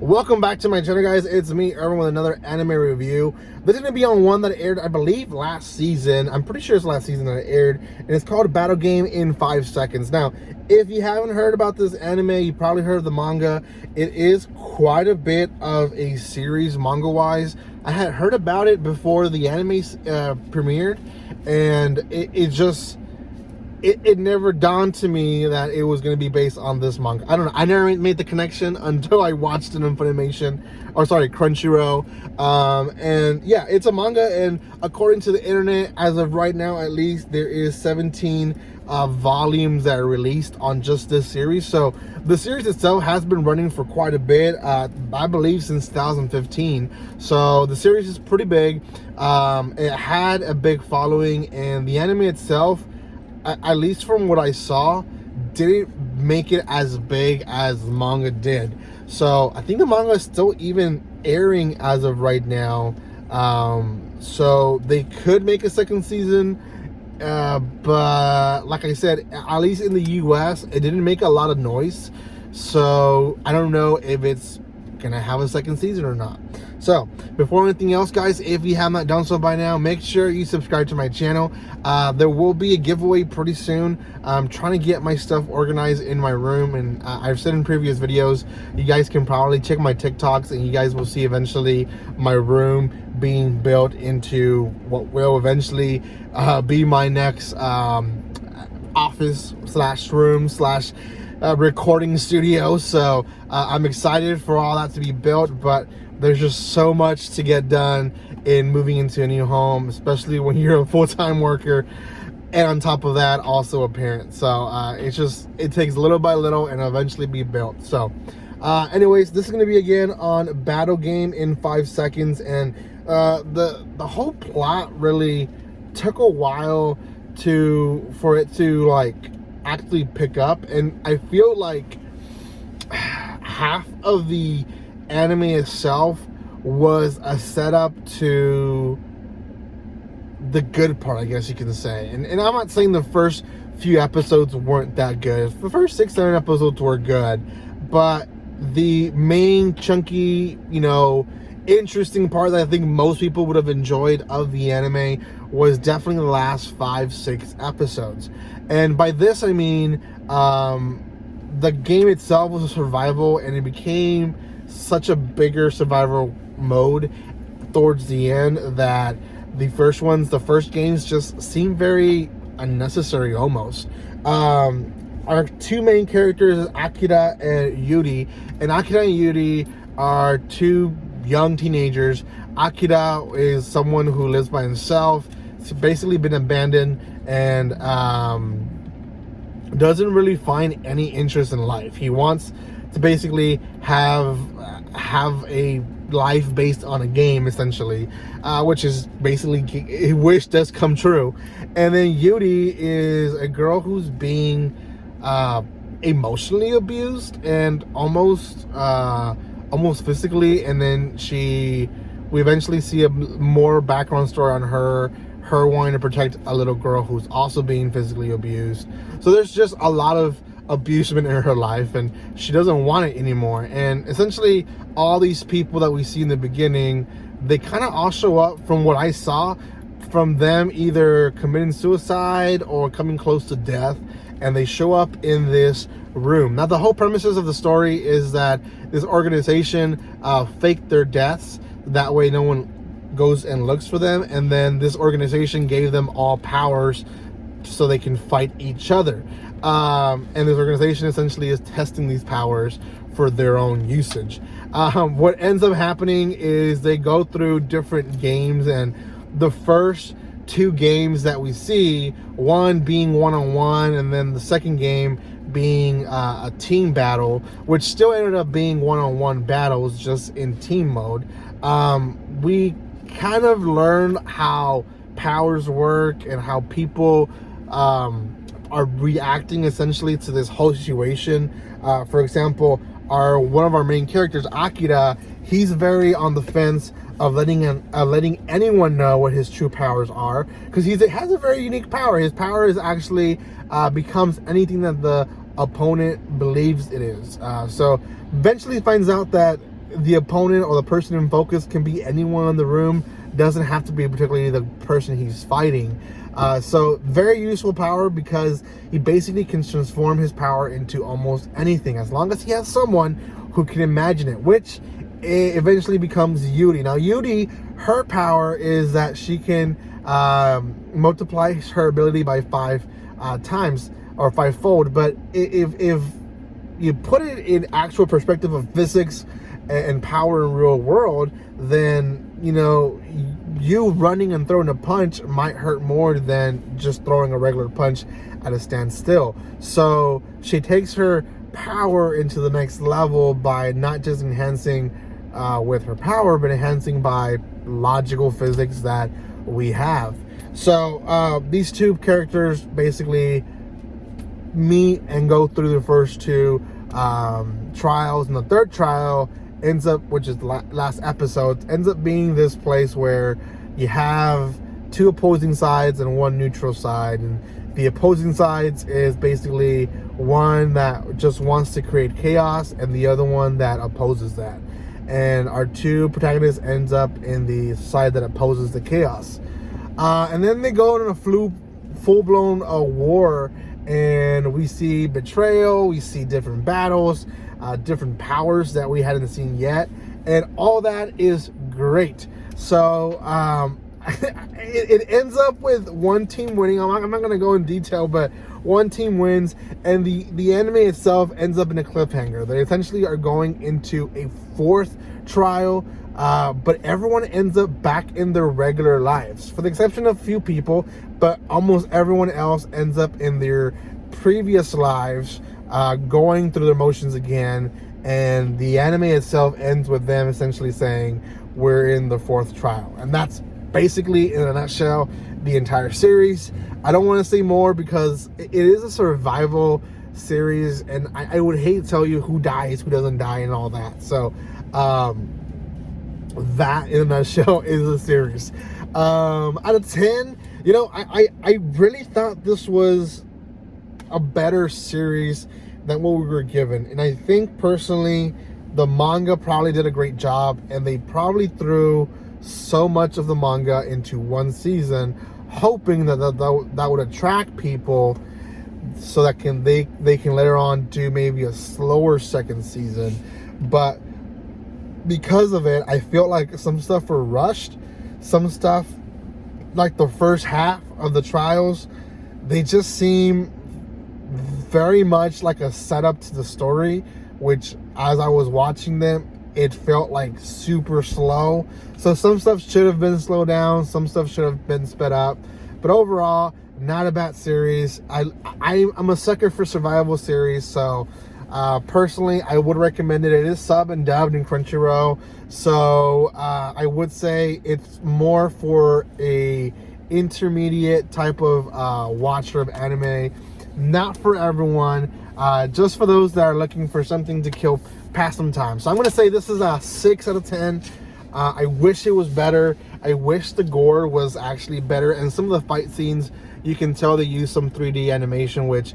Welcome back to my channel, guys. It's me, Irvin, with another anime review. This is going to be on one that aired, I believe, last season. I'm pretty sure it's last season that it aired, and it's called Battle Game in 5 Seconds. Now, if you haven't heard about this anime, you probably heard of the manga. It is quite a bit of a series, manga-wise. I had heard about it before the anime premiered, and it never dawned to me that it was going to be based on this manga. I don't know. I never made the connection until I watched it on Crunchyroll. And yeah, it's a manga, and according to the internet, as of right now at least, there is 17 volumes that are released on just this series. So the series itself has been running for quite a bit, I believe since 2015. So the series is pretty big. It had a big following, and the anime itself, at least from what I saw, didn't make it as big as the manga did. So I think the manga is still even airing as of right now. So they could make a second season. But like I said, at least in the US, it didn't make a lot of noise. So I don't know if it's gonna have a second season or not. So before anything else, guys, if you have not done so by now, make sure you subscribe to my channel. There will be a giveaway pretty soon. I'm trying to get my stuff organized in my room, and I've said in previous videos, you guys can probably check my TikToks, and you guys will see eventually my room being built into what will eventually be my next office slash room slash recording studio. So I'm excited for all that to be built, but there's just so much to get done in moving into a new home, especially when you're a full-time worker, and on top of that, also a parent. So it takes little by little and eventually be built. So anyways, this is going to be again on Battle Game in 5 Seconds, and the whole plot really took a while for it to like actually pick up, and I feel like half of the anime itself was a setup to the good part, I guess you can say. And I'm not saying the first few episodes weren't that good. The first 6-7 episodes were good, but the main chunky, interesting part that I think most people would have enjoyed of the anime was definitely the last 5-6 episodes. And by this I mean the game itself was a survival, and it became such a bigger survival mode towards the end that the first games just seem very unnecessary almost. Our two main characters, Akira and Yuri, and Akira and Yuri are two young teenagers. Akira is someone who lives by himself. He's basically been abandoned and doesn't really find any interest in life. He wants to basically have a life based on a game, essentially, which is basically a wish does come true. And then Yuri is a girl who's being emotionally abused and almost physically, and then we eventually see a more background story on her wanting to protect a little girl who's also being physically abused. So there's just a lot of abusement in her life, and she doesn't want it anymore. And essentially all these people that we see in the beginning, they kind of all show up, from what I saw, from them either committing suicide or coming close to death, and they show up in this room. Now the whole premises of the story is that this organization faked their deaths, that way no one goes and looks for them, and then this organization gave them all powers so they can fight each other. And this organization essentially is testing these powers for their own usage. What ends up happening is they go through different games, and the first 2 games that we see, one being one-on-one, and then the second game being a team battle, which still ended up being one-on-one battles, just in team mode. We kind of learn how powers work and how people are reacting essentially to this whole situation. For example, one of our main characters, Akira, he's very on the fence of letting anyone know what his true powers are, because he has a very unique power. His power is actually becomes anything that the opponent believes it is. So eventually finds out that the opponent or the person in focus can be anyone in the room. Doesn't have to be particularly the person he's fighting. So very useful power, because he basically can transform his power into almost anything as long as he has someone who can imagine it, which eventually becomes Yuri. Now Yuri, her power is that she can multiply her ability by 5 times, or 5-fold. But if you put it in actual perspective of physics and power in real world, then you running and throwing a punch might hurt more than just throwing a regular punch at a standstill. So she takes her power into the next level by not just enhancing with her power, but enhancing by logical physics that we have. So these two characters basically meet and go through the first 2 trials, and the third trial ends up, which is the last episode, ends up being this place where you have 2 opposing sides and 1 neutral side. And the opposing sides is basically one that just wants to create chaos and the other one that opposes that. And our 2 protagonists ends up in the side that opposes the chaos. And then they go in a full-blown war, and we see betrayal, we see different battles, different powers that we hadn't seen yet, and all that is great. So it ends up with one team winning. I'm not going to go in detail, but one team wins, and the anime itself ends up in a cliffhanger. They essentially are going into a 4th trial, but everyone ends up back in their regular lives, for the exception of a few people. But almost everyone else ends up in their previous lives, going through their motions again. And the anime itself ends with them essentially saying, we're in the 4th trial. And that's basically, in a nutshell, the entire series. I don't want to say more because it is a survival series, and I would hate to tell you who dies, who doesn't die, and all that. So that, in a nutshell, is the series. Out of 10, I really thought this was a better series than what we were given. And I think personally the manga probably did a great job, and they probably threw so much of the manga into 1 season, hoping that would attract people, so that they can later on do maybe a slower 2nd season. But because of it, I feel like some stuff were rushed. Some stuff, like the first half of the trials, they just seem very much like a setup to the story, which as I was watching them, it felt like super slow. So some stuff should have been slowed down, some stuff should have been sped up. But overall, not a bad series. I'm a sucker for survival series, so personally I would recommend it. It is sub and dubbed in Crunchyroll, so I would say it's more for a intermediate type of watcher of anime. Not for everyone, just for those that are looking for something to pass some time. So I'm going to say this is a 6 out of 10. I wish it was better. I wish the gore was actually better, and some of the fight scenes, you can tell they use some 3D animation, which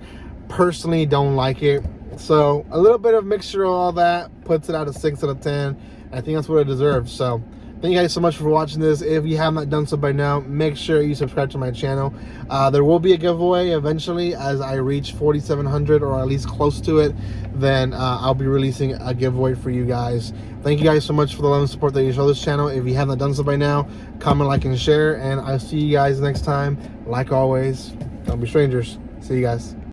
personally don't like it. So a little bit of mixture of all that puts it out of 6 out of 10. I think that's what it deserves. So thank you guys so much for watching this. If you have not done so by now, make sure you subscribe to my channel. There will be a giveaway eventually as I reach 4,700, or at least close to it. Then I'll be releasing a giveaway for you guys. Thank you guys so much for the love and support that you show this channel. If you haven't done so by now, comment, like, and share. And I'll see you guys next time. Like always, don't be strangers. See you guys.